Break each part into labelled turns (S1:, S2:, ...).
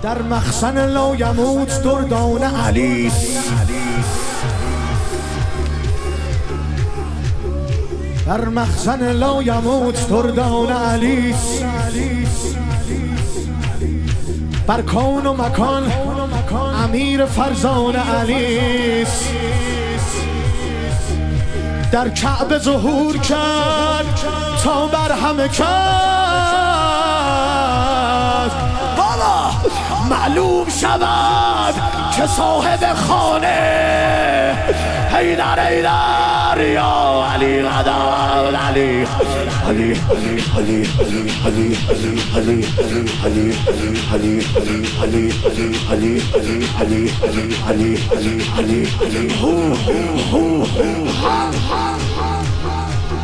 S1: در مخزن لایموت دردان علیست، در مخزن لایموت دردان علیست. بر کون و مکان امیر فرزان علیست. در کعبه ظهور کرد تا بر همه کس بابا معلوم شود که صاحب خانه حیدر حیدر یا علی قدر علی علی علی علی علی علی علی علی علی علی علی علی علی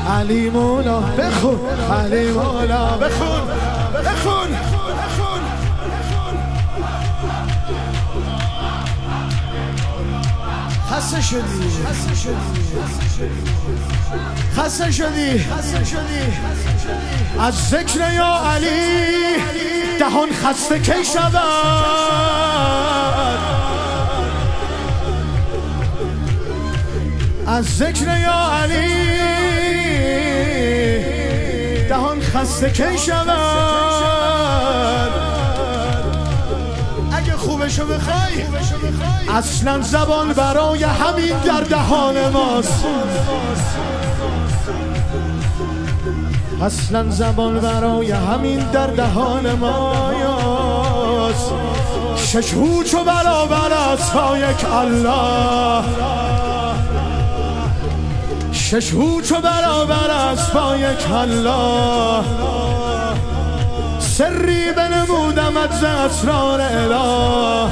S1: علی مولا بخون، علی مولا بخون بخون. خسته شدی، خسته شدی از ذکر یا علی دهان خسته کی شود؟ از ذکر یا علی دهان خسته کی شود؟ اگه خوبشو بخوای اصلا زبان برای همین در دهان ماست، اصلا زبان برای همین در دهان ماست. ششهو چو برابر است با یک الله، ششهو چو برابر است با یک الله. سری بنمودمت ز اسرار اله،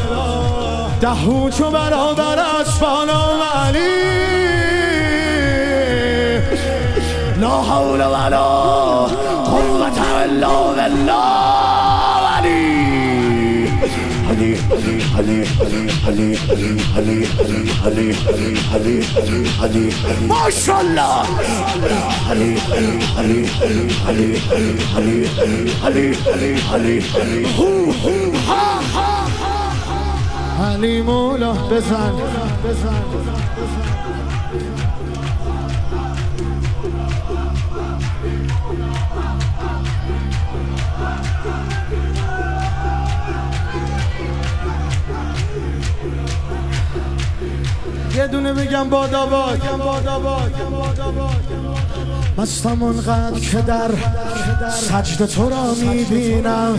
S1: دهو چو برابر است با نام علی. لا حول ولا قوة الا بالله. علی علی علی علی علی علی علی علی علی ماشاءالله. علی علی علی علی علی علی علی علی مولا بزن بزن. یه دونه بگم باداباد. مستم اونقدر که در سجد تو را میبینم،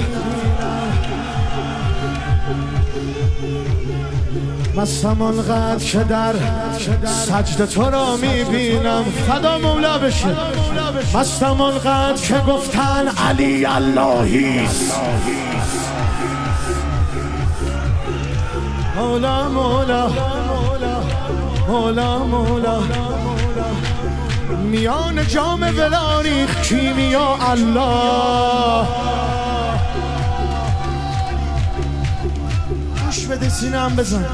S1: مستم اونقدر که در سجد تو را میبینم. فدا مولا بشه. مستم اونقدر که گفتن علی اللهیست. مولا مولا مولا مولا میان جام ولاریخ کیمیا الله. گوش بده سینم بزن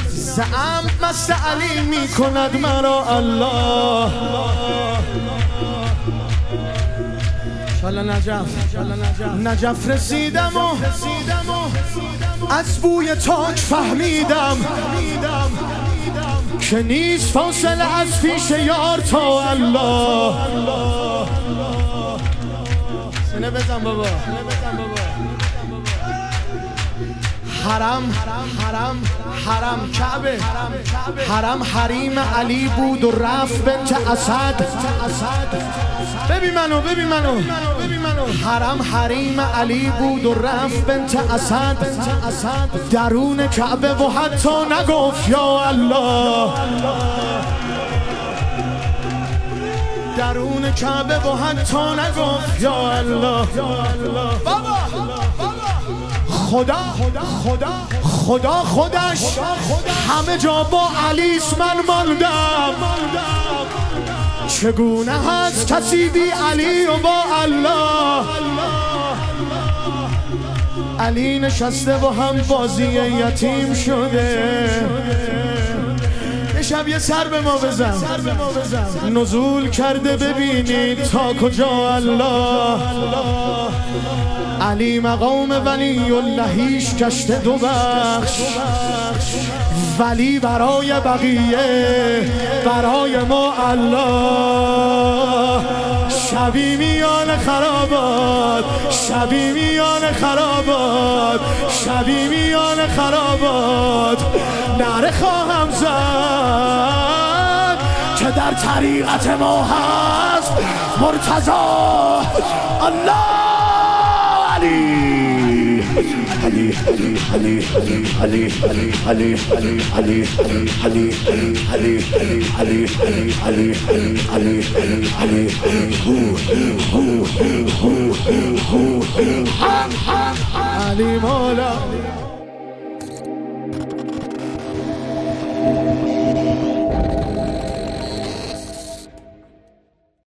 S1: زعم مست علی میکند مرا الله. شالا نجف رسیدم و از بوی تاک فهمیدم که نیست فاصله از پیش یار تا الله. سینه بزن بابا. حرم کعبه، حرم حریم علی بود و رفت بنت اسد. ببین منو حرم حریم علی بود و رفت بنت اسد. درون کعبه و حتی نگفت یا الله. درون کعبه و حتی نگفت یا الله. بابا خدا خودش همه جا با علیس. من ماندم چگونه هست کسی بی علی و با الله. علی نشسته و هم بازی یتیم شده. امشب یه سر به ما بزن نزول کرده ببینید تا کجا الله علی مقام ولی اللهیش کشته دو بخش ولی برای بقیه برای ما الله شبی میان خرابات شبی میان خرابات شبی میان خرابات نره خواهم زد که در طریقت ما هست مرتضی الله علی علی علی علی علی علی علی علی علی علی علی علی علی مولا